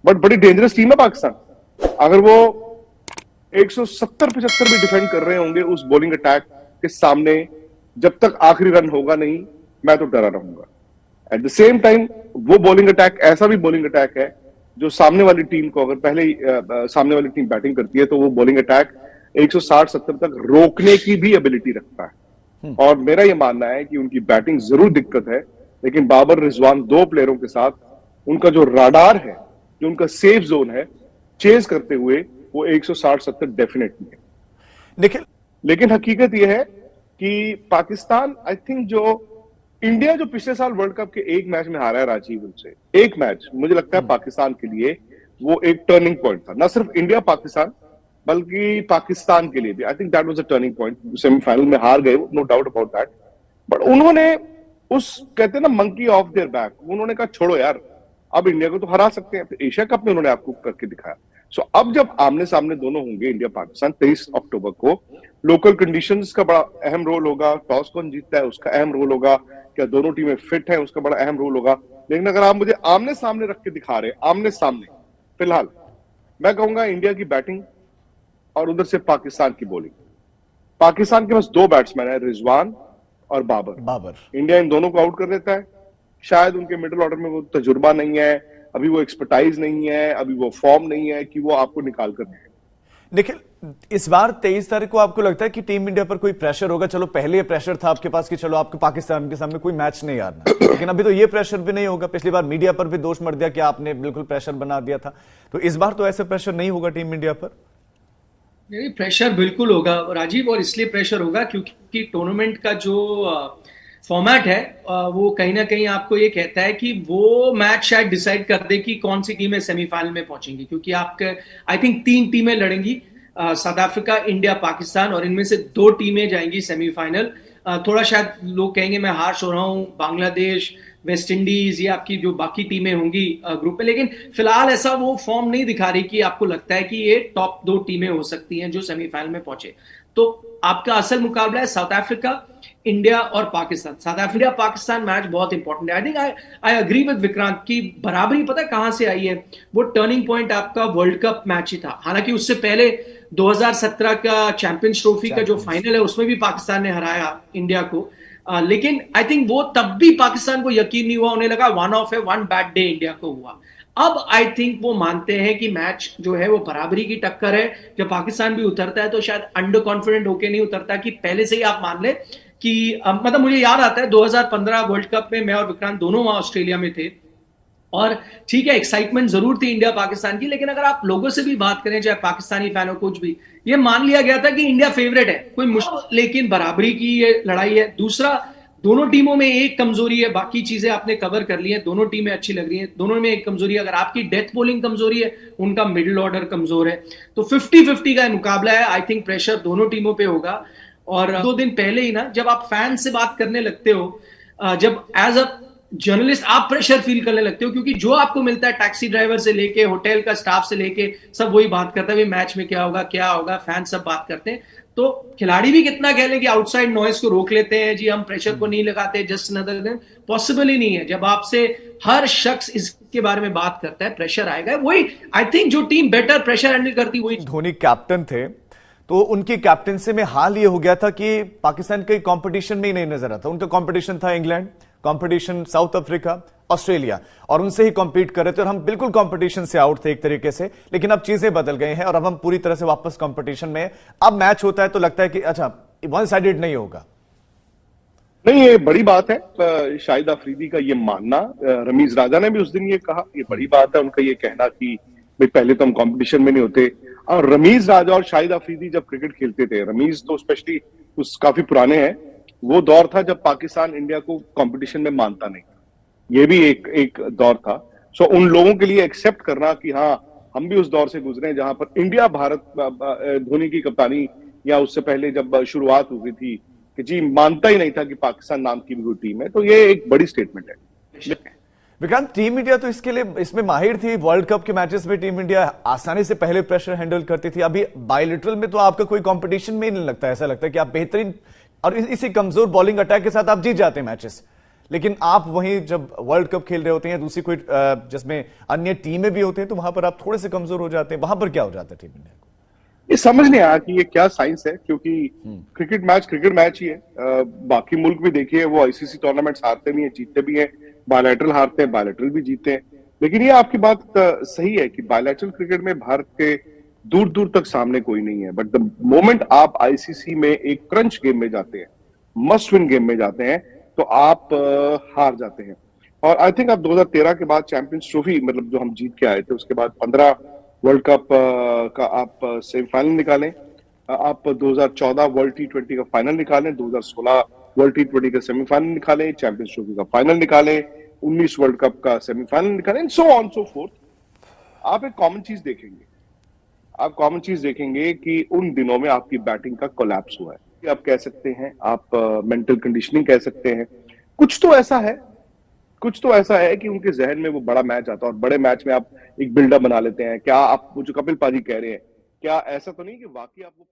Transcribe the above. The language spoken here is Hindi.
बट बड़ी डेंजरस टीम है पाकिस्तान। अगर वो 170-75 भी डिफेंड कर रहे होंगे उस बॉलिंग अटैक के सामने, जब तक आखिरी रन होगा नहीं, मैं तो डरा रहूंगा। एट द सेम टाइम वो बॉलिंग अटैक ऐसा भी बॉलिंग अटैक है जो सामने वाली टीम को, अगर पहले ही सामने वाली टीम बैटिंग करती है तो वो बॉलिंग अटैक 160-70 तक रोकने की भी एबिलिटी रखता है। और मेरा ये मानना है कि उनकी बैटिंग जरूर दिक्कत है, लेकिन बाबर रिजवान दो प्लेयरों के साथ उनका जो राडार है, जो उनका सेफ जोन है चेज करते हुए, वो 160-70 डेफिनेटली है। निखिल, लेकिन हकीकत यह है कि पाकिस्तान, आई थिंक जो इंडिया जो पिछले साल वर्ल्ड कप के एक मैच में हारा है राजीव उनसे, एक मैच मुझे लगता है पाकिस्तान के लिए वो एक टर्निंग पॉइंट था। ना सिर्फ इंडिया पाकिस्तान, बल्कि पाकिस्तान के लिए भी। I think that was a turning point. Semifinal में हार गए, no doubt about that, but उन्होंने उस, कहते हैं ना, मंकी ऑफ देयर बैक, उन्होंने कहा छोड़ो यार, अब इंडिया को तो हरा सकते हैं। तो एशिया कप में उन्होंने आपको करके दिखाया। सो अब जब आमने सामने दोनों होंगे इंडिया पाकिस्तान 23 अक्टूबर को, लोकल कंडीशंस का बड़ा अहम रोल होगा, टॉस कौन जीतता है उसका अहम रोल होगा, क्या दोनों टीमें फिट हैं उसका बड़ा अहम रोल होगा। लेकिन अगर आप मुझे आमने सामने रख के दिखा रहे, आमने सामने, फिलहाल मैं कहूंगा इंडिया की बैटिंग और उधर से पाकिस्तान की बॉलिंग। पाकिस्तान के पास दो बैट्समैन है, रिजवान और बाबर। इंडिया इन दोनों को आउट कर देता है। शायद उनके मिडिल ऑर्डर में वो तजुर्बा नहीं है, अभी वो एक्सपर्टाइज नहीं है, अभी वो फॉर्म नहीं है कि वो आपको निकाल कर दे। निखिल, इस बार 23 तारीख को आपको लगता है कि टीम इंडिया पर कोई प्रेशर होगा? चलो पहले ये प्रेशर था आपके पास कि चलो आपको पाकिस्तान के सामने कोई मैच नहीं हारना, लेकिन अभी तो ये प्रेशर भी नहीं होगा। पिछली बार मीडिया पर भी दोष मर दिया कि आपने बिल्कुल प्रेशर बना दिया था, तो इस बार तो ऐसे प्रेशर नहीं होगा टीम इंडिया पर? नहीं, प्रेशर बिल्कुल होगा राजीव, और इसलिए प्रेशर होगा क्योंकि टूर्नामेंट का जो फॉर्मेट है वो कहीं ना कहीं आपको ये कहता है कि वो मैच शायद डिसाइड कर दे कि कौन सी टीमें सेमीफाइनल में पहुंचेंगी। क्योंकि आपके आई थिंक 3 टीमें लड़ेंगी, साउथ अफ्रीका, इंडिया, पाकिस्तान, और इनमें से 2 टीमें जाएंगी सेमीफाइनल। थोड़ा शायद लोग कहेंगे मैं हार्श हो रहा हूं, बांग्लादेश, वेस्ट इंडीज, ये आपकी जो बाकी टीमें होंगी ग्रुप में, लेकिन फिलहाल ऐसा वो फॉर्म नहीं दिखा रही कि आपको लगता है कि ये टॉप 2 टीमें हो सकती हैं जो सेमीफाइनल में पहुंचे। तो आपका असल मुकाबला है साउथ अफ्रीका, इंडिया और Pakistan. South Africa Pakistan match बहुत इंपॉर्टेंट है। I think I agree with Vikrant की बराबरी पता है कहां से आई है? वो टर्निंग पॉइंट आपका वर्ल्ड कप मैच ही था। हालांकि उससे पहले 2017 का चैंपियंस ट्रॉफी का जो फाइनल है उसमें भी पाकिस्तान ने हराया इंडिया को। लेकिन आई थिंक वो तब भी पाकिस्तान को यकीन नहीं हुआ, उन्हें लगा वन ऑफ है, वन बैड डे इंडिया को हुआ। अब आई थिंक वो मानते हैं कि मैच जो है वो बराबरी की टक्कर है। जब पाकिस्तान भी उतरता है तो शायद अंडर कॉन्फिडेंट होके नहीं उतरता कि पहले से ही आप मान ले कि मतलब मुझे याद आता है 2015 वर्ल्ड कप में मैं और विक्रांत दोनों वहां ऑस्ट्रेलिया में थे, और ठीक है एक्साइटमेंट जरूर थी इंडिया पाकिस्तान की, लेकिन अगर आप लोगों से भी बात करें, चाहे पाकिस्तानी फैन हो कुछ भी, ये मान लिया गया था कि इंडिया फेवरेट है, कोई मुश्किल, लेकिन बराबरी की ये लड़ाई है। दूसरा, दोनों टीमों में एक कमजोरी है, बाकी चीजें आपने कवर कर ली है, दोनों टीमें अच्छी लग रही हैं। दोनों में एक कमजोरी है, अगर आपकी डेथ बॉलिंग कमजोरी है, उनका मिडिल ऑर्डर कमजोर है। तो 50-50 का मुकाबला है। आई थिंक प्रेशर दोनों टीमों पे होगा। और 2 दिन पहले ही ना, जब आप फैन से बात करने लगते हो, जब एज अ जर्नलिस्ट आप प्रेशर फील करने लगते हो, क्योंकि जो आपको मिलता है टैक्सी ड्राइवर से लेके होटल का स्टाफ से लेके सब वही बात करता है, मैच में क्या होगा क्या होगा, फैन सब बात करते हैं। तो खिलाड़ी भी कितना कह लें कि आउटसाइड नॉइस को रोक लेते हैं, जी हम प्रेशर को नहीं लगाते, जस्ट अनदर दिन, पॉसिबल ही नहीं है। जब आपसे हर शख्स इसके बारे में बात करता है, प्रेशर आएगा। वही आई थिंक जो टीम बेटर प्रेशर हैंडल करती वही। धोनी कैप्टन थे तो उनकी कैप्टनसी में हाल ये हो गया था कि पाकिस्तान के कंपटीशन में ही नहीं नजर आता। उनका कंपटीशन था England, competition south Africa, Australia, और उनसे ही कॉम्पीट कर रहे थे, और हम बिल्कुल कंपटीशन से आउट थे एक तरीके से। लेकिन अब चीजें बदल गई हैं और अब हम पूरी तरह से वापस कंपटीशन में। अब मैच होता है तो लगता है कि अच्छा वन साइडेड नहीं होगा। नहीं, ये बड़ी बात है शाहिद अफरीदी का ये मानना। रमीज राजा ने भी उस दिन ये कहा, ये बड़ी बात है उनका ये कहना कि भाई पहले तो हम कंपटीशन में नहीं होते। और रमीज राजा और शाहिद अफरीदी जब क्रिकेट खेलते थे, रमीज तो स्पेशली उस काफी पुराने हैं, वो दौर था जब पाकिस्तान इंडिया को कंपटीशन में मानता नहीं था। ये भी एक दौर था। सो उन लोगों के लिए एक्सेप्ट करना कि हाँ हम भी उस दौर से गुजरे हैं जहां पर इंडिया भारत धोनी की कप्तानी या उससे पहले जब शुरुआत हुई थी कि जी मानता ही नहीं था कि पाकिस्तान नाम की भी कोई टीम है। तो ये एक बड़ी स्टेटमेंट है। विक्रांत, टीम इंडिया तो इसके लिए इसमें माहिर थी। वर्ल्ड कप के मैचेस में टीम इंडिया आसानी से पहले प्रेशर हैंडल करती थी। अभी बायलिटरल में तो आपका कोई कंपटीशन में ही नहीं लगता, ऐसा लगता है कि आप बेहतरीन और इसी कमजोर बॉलिंग अटैक के साथ आप जीत जाते हैं मैचेस। लेकिन आप वहीं जब वर्ल्ड कप खेल रहे होते हैं, दूसरी कोई जिसमें अन्य टीमें भी होते हैं, तो वहां पर आप थोड़े से कमजोर हो जाते हैं। वहां पर क्या हो जाता है टीम इंडिया को? ये समझ नहीं आया कि ये क्या साइंस है, क्योंकि क्रिकेट मैच ही है। बाकी मुल्क भी देखिए, वो आईसीसी टूर्नामेंट्स हारते भी हैं, जीतते भी हैं, बायलैटरल हारते हैं, बायलैटरल भी जीते हैं। लेकिन ये आपकी बात सही है कि बायलैटरल क्रिकेट में भारत के दूर दूर तक सामने कोई नहीं है। बट द मोमेंट आप आईसीसी में एक क्रंच गेम में जाते हैं, मस्ट विन गेम में जाते हैं, तो आप हार जाते हैं। और आई थिंक आप 2013 के बाद चैंपियंस ट्रॉफी, मतलब जो हम जीत के आए थे, उसके बाद 15 वर्ल्ड कप का आप सेमीफाइनल निकालें, आप 2014 वर्ल्ड टी20 का फाइनल निकालें, 2016 वर्ल्ड टी20 का सेमीफाइनल निकालें, चैंपियंस ट्रॉफी का फाइनल निकालें, 19 वर्ल्ड कप का सेमीफाइनल निकालें, सो ऑन सो फोर्थ। आप एक कॉमन चीज देखेंगे, आप कॉमन चीज देखेंगे कि उन दिनों में आपकी बैटिंग का कोलैप्स हुआ है। आप कह सकते हैं, आप मेंटल कंडीशनिंग कह सकते हैं, कुछ तो ऐसा है, कुछ तो ऐसा है कि उनके जहन में वो बड़ा मैच आता है, और बड़े मैच में आप एक बिल्डअप बना लेते हैं। क्या आप जो कपिल पाजी कह रहे हैं, क्या ऐसा तो नहीं कि वाकई आप वो